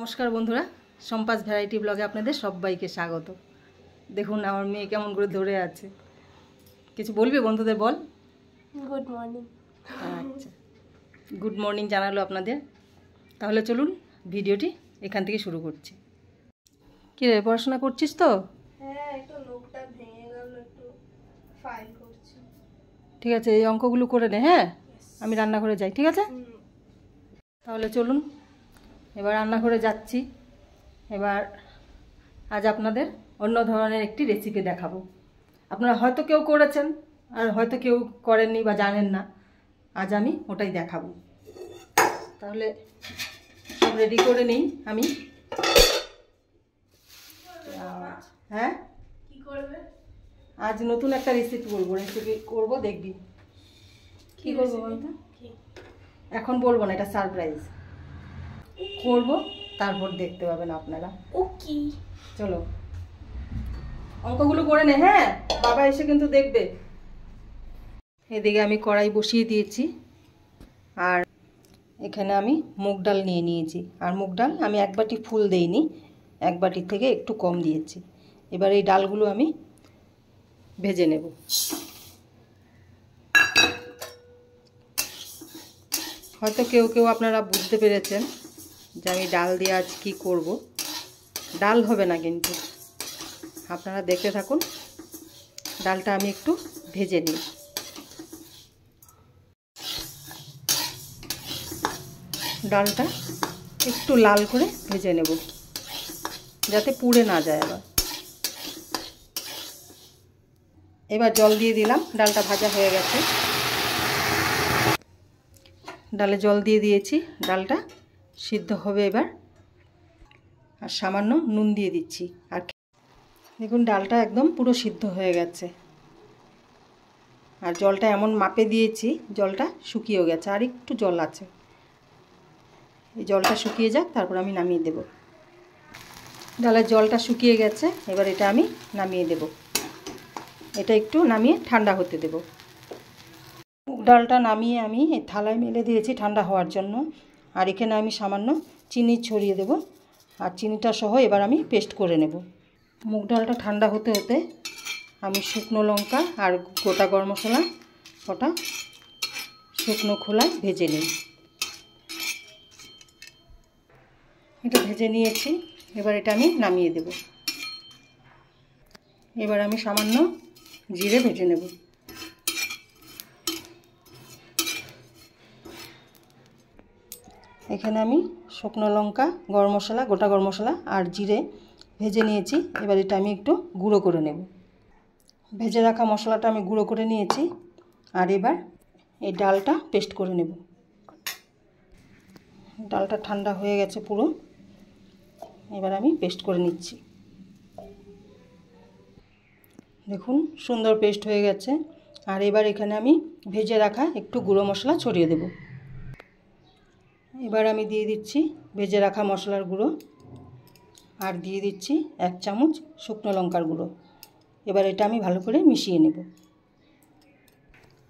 নমস্কার বন্ধুরা, সম্পাস ভ্যারাইটি ব্লগে আপনাদের সবাইকে স্বাগত। দেখুন আমার মেয়ে কেমন করে ধরে আছে। কিছু বলবি বন্ধুদের? বল। Good morning. আচ্ছা, গুড মর্নিং জানালো আপনাদের। তাহলে চলুন ভিডিওটি এখান থেকে শুরু করছি। কী রে, পড়াশোনা করছিস তো? হ্যাঁ, একটু নোটটা ভেঙে গেল, একটু ফাইল করছি। ঠিক আছে, এই অঙ্কগুলো করে নে। হ্যাঁ, আমি রান্নাঘরে যাই। ঠিক আছে, তাহলে চলুন এবার রান্নাঘরে যাচ্ছি। এবার আজ আপনাদের অন্য ধরনের একটি রেসিপি দেখাবো। আপনারা হয়তো কেউ করেছেন আর হয়তো কেউ করেননি বা জানেন না। আজ আমি ওটাই দেখাবো। তাহলে সব রেডি করে নিই আমি। হ্যাঁ, কি করবে? আজ নতুন একটা রেসিপি করবো, দেখবি। কি করবো বলতো? এখন বলবো না, এটা সারপ্রাইজ। করব, তারপর দেখতে পাবেন আপনারা। ও কি? চলো অঙ্কগুলো করে নে। হ্যাঁ, বাবা এসে কিন্তু দেখবে। এদিকে আমি কড়াই বসিয়ে দিয়েছি, আর এখানে আমি মুগ ডাল নিয়ে নিয়েছি। আর মুগ ডাল আমি এক বাটি ফুল দেইনি, এক বাটির থেকে একটু কম দিয়েছি। এবার এই ডালগুলো আমি ভেজে নেব। হয়তো কেউ কেউ আপনারা বুঝতে পেরেছেন যে আমি ডাল দিয়ে আজ কী করব। ডাল হবে না, কিন্তু আপনারা দেখতে থাকুন। ডালটা আমি একটু ভেজে নিই। ডালটা একটু লাল করে ভেজে নেব, যাতে পুড়ে না যায়। এবার জল দিয়ে দিলাম। ডালটা ভাজা হয়ে গেছে, ডালে জল দিয়ে দিয়েছি। ডালটা সিদ্ধ হবে এবার। আর সামান্য নুন দিয়ে দিচ্ছি। আর দেখুন ডালটা একদম পুরো সিদ্ধ হয়ে গেছে। আর জলটা এমন মাপে দিয়েছি, জলটা শুকিয়েও গেছে, আর একটু জল আছে। এই জলটা শুকিয়ে যাক, তারপর আমি নামিয়ে দেব। ডালের জলটা শুকিয়ে গেছে, এবার এটা আমি নামিয়ে দেব। এটা একটু নামিয়ে ঠান্ডা হতে দেব। মুগ ডালটা নামিয়ে আমি এই থালায় মেলে দিয়েছি ঠান্ডা হওয়ার জন্য। আর এখানে আমি সামান্য চিনি ছড়িয়ে দেব। আর চিনিটা সহ এবার আমি পেস্ট করে নেব। মুগ ডালটা ঠান্ডা হতে হতে আমি শুকনো লঙ্কা আর গোটা গরম মশলা ওটা শুকনো খোলায় ভেজে নিই। এটা ভেজে নিয়েছি, এবার এটা আমি নামিয়ে দেব। এবার আমি সামান্য জিরে ভেজে নেব। এখানে আমি শুকনো লঙ্কা, গরম মশলা, গোটা গরম মশলা আর জিরে ভেজে নিয়েছি। এবার এটা আমি একটু গুঁড়ো করে নেব। ভেজে রাখা মশলাটা আমি গুঁড়ো করে নিয়েছি। আর এবার এই ডালটা পেস্ট করে নেব। ডালটা ঠান্ডা হয়ে গেছে পুরো, এবার আমি পেস্ট করে নিচ্ছি। দেখুন সুন্দর পেস্ট হয়ে গেছে। আর এবার এখানে আমি ভেজে রাখা একটু গুঁড়ো মশলা ছড়িয়ে দেব। এবার আমি দিয়ে দিচ্ছি ভেজে রাখা মশলার গুঁড়ো, আর দিয়ে দিচ্ছি 1 চামচ শুকনো লঙ্কার গুঁড়ো। এবার এটা আমি ভালো করে মিশিয়ে নেব।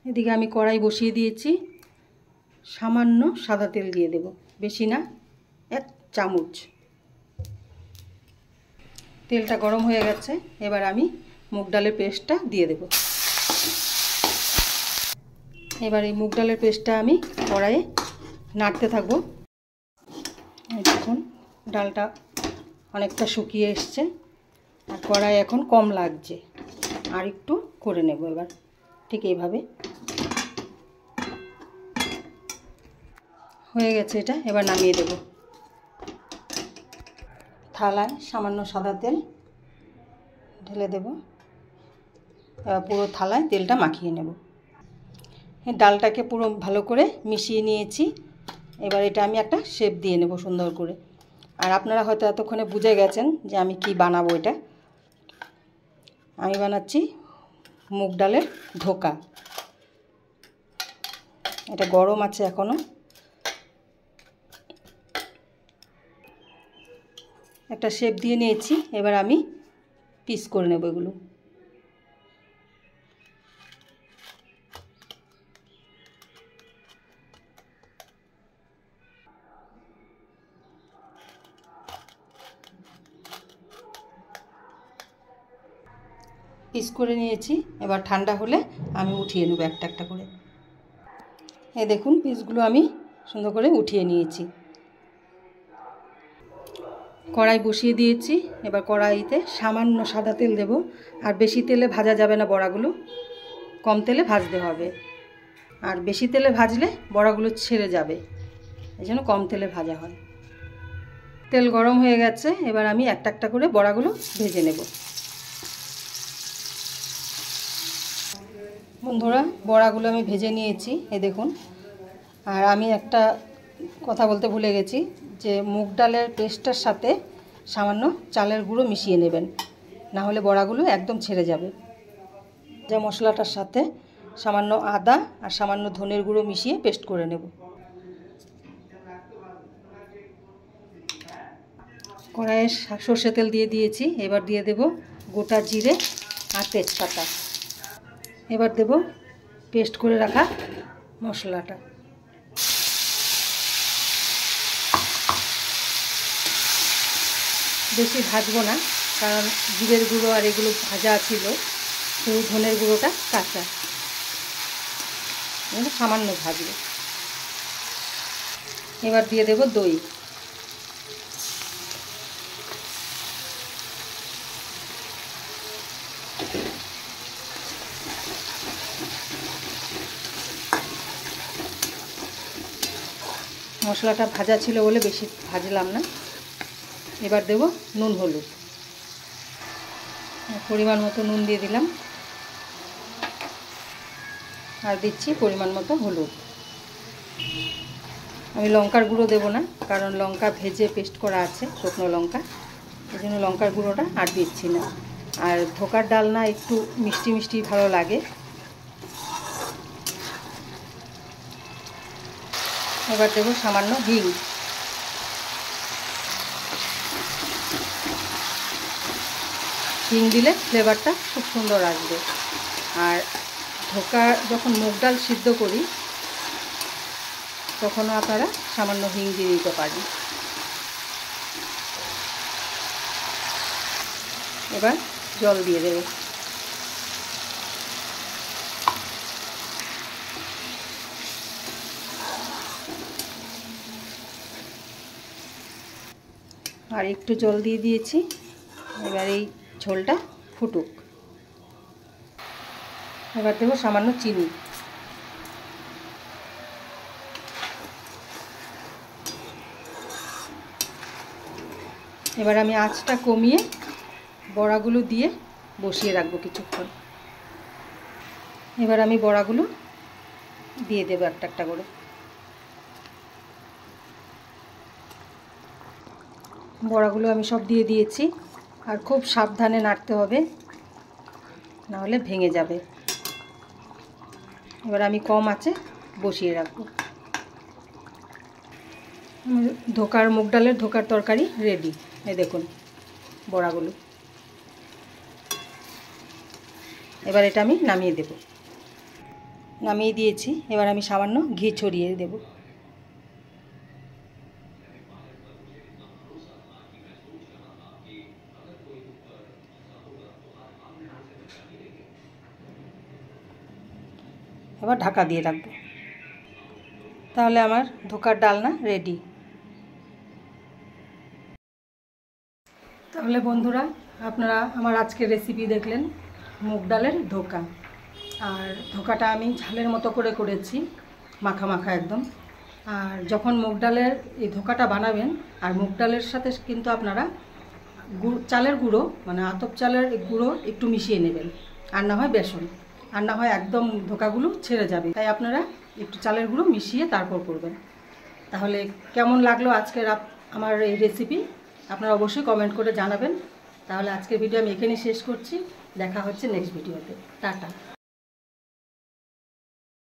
এদিকে আমি কড়াই বসিয়ে দিয়েছি। সামান্য সাদা তেল দিয়ে দেব, বেশি না, 1 চামচ। তেলটা গরম হয়ে গেছে, এবার আমি মুগ ডালের পেস্টটা দিয়ে দেব। এবার এই মুগ ডালের পেস্টটা আমি কড়াইয়ে নাড়তে থাকবো। দেখুন ডালটা অনেকটা শুকিয়ে এসছে, আর কড়াই এখন কম লাগছে। আর একটু করে নেব এবার, ঠিক এইভাবে। হয়ে গেছে এটা, এবার নামিয়ে দেব। থালায় সামান্য সাদা তেল ঢেলে দেব। এবার পুরো থালায় তেলটা মাখিয়ে নেব। ডালটাকে পুরো ভালো করে মিশিয়ে নিয়েছি। এবার এটা আমি একটা শেপ দিয়ে নেব সুন্দর করে। আর আপনারা হয়তো এতক্ষণে বুঝে গেছেন যে আমি কি বানাবো। এটা আমি বানাচ্ছি মুগ ডালের ধোকা। এটা গরম আছে এখনও। একটা শেপ দিয়ে নিয়েছি, এবার আমি পিস করে নেব এগুলো। পিস করে নিয়েছি। এবার ঠান্ডা হলে আমি উঠিয়ে নেব একটা একটা করে। এই দেখুন পিসগুলো আমি সুন্দর করে উঠিয়ে নিয়েছি। কড়াই বসিয়ে দিয়েছি। এবার কড়াইতে সামান্য সাদা তেল দেব। আর বেশি তেলে ভাজা যাবে না বড়াগুলো, কম তেলে ভাজতে হবে। আর বেশি তেলে ভাজলে বড়াগুলো ছেড়ে যাবে, এই জন্য কম তেলে ভাজা হয়। তেল গরম হয়ে গেছে। এবার আমি একটা একটা করে বড়াগুলো ভেজে নেব। বন্ধুরা বড়াগুলো আমি ভেজে নিয়েছি, এই দেখুন। আর আমি একটা কথা বলতে ভুলে গেছি, যে মুগ ডালের পেস্টটার সাথে সামান্য চালের গুঁড়ো মিশিয়ে নেবেন, না হলে বড়াগুলো একদম ছেড়ে যাবে। যে মশলাটার সাথে সামান্য আদা আর সামান্য ধনের গুঁড়ো মিশিয়ে পেস্ট করে নেব। কড়াইয়ে সর্ষে তেল দিয়ে দিয়েছি। এবার দিয়ে দেব গোটা জিরে আর তেজপাতা। এবার দেব পেস্ট করে রাখা মশলাটা। বেশি ভাজবো না, কারণ জিরের গুঁড়ো আর এগুলো ভাজা ছিল, শুধু ধনের গুঁড়োটা কাঁচা, সামান্য ভাজবো। এবার দিয়ে দেব দই। মশলাটা ভাজা ছিল বলে বেশি ভাজলাম না। এবার দেব নুন হলুদ, পরিমাণ মতো নুন দিয়ে দিলাম। আর দিচ্ছি পরিমাণ মতো হলুদ। আমি লঙ্কার গুঁড়ো দেব না, কারণ লঙ্কা ভেজে পেস্ট করা আছে, শুকনো লঙ্কা, এই জন্য লঙ্কার গুঁড়োটা আর দিচ্ছি না। আর ধোকার ডালনা একটু মিষ্টি মিষ্টি ভালো লাগে। এবার দেব সামান্য হিং। হিং দিলে ফ্লেভারটা খুব সুন্দর আসবে। আর ধোকা যখন মুগ ডাল সিদ্ধ করি তখনও আপনারা সামান্য হিং দিয়ে দিতে পারেন। এবার জল দিয়ে দেব। আর একটু জল দিয়ে দিয়েছি। এবার এই ঝোলটা ফুটুক। এবার দেবো সামান্য চিনি। এবার আমি আঁচটা কমিয়ে বড়াগুলো দিয়ে বসিয়ে রাখবো কিছুক্ষণ। এবার আমি বড়াগুলো দিয়ে দেবো একটা একটা করে। বড়াগুলো আমি সব দিয়ে দিয়েছি। আর খুব সাবধানে নাড়তে হবে, নাহলে ভেঙে যাবে। এবার আমি কম আঁচে বসিয়ে রাখবো। ধোকার মুগ ডালের ধোকার তরকারি রেডি। এই দেখুন বড়াগুলো। এবার এটা আমি নামিয়ে দেব। নামিয়ে দিয়েছি। এবার আমি সামান্য ঘি ছড়িয়ে দেব। এবার ঢাকা দিয়ে রাখবো। তাহলে আমার ধোকার ডালনা রেডি। তাহলে বন্ধুরা আপনারা আমার আজকের রেসিপি দেখলেন, মুগ ডালের ধোকা। আর ধোকাটা আমি ঝালের মতো করে করেছি, মাখা মাখা একদম। আর যখন মুগ ডালের এই ধোকাটা বানাবেন, আর মুগ ডালের সাথে কিন্তু আপনারা চালের গুঁড়ো, মানে আতপ চালের গুঁড়ো একটু মিশিয়ে নেবেন, আর না হয় বেসন, আর না হয় একদম ধোকাগুলো ছেড়ে যাবে। তাই আপনারা একটু চালের গুঁড়ো মিশিয়ে তারপর করবেন। তাহলে কেমন লাগলো আজকের আমার এই রেসিপি আপনারা অবশ্যই কমেন্ট করে জানাবেন। তাহলে আজকের ভিডিও আমি এখানেই শেষ করছি। দেখা হচ্ছে নেক্সট ভিডিওতে। টাটা।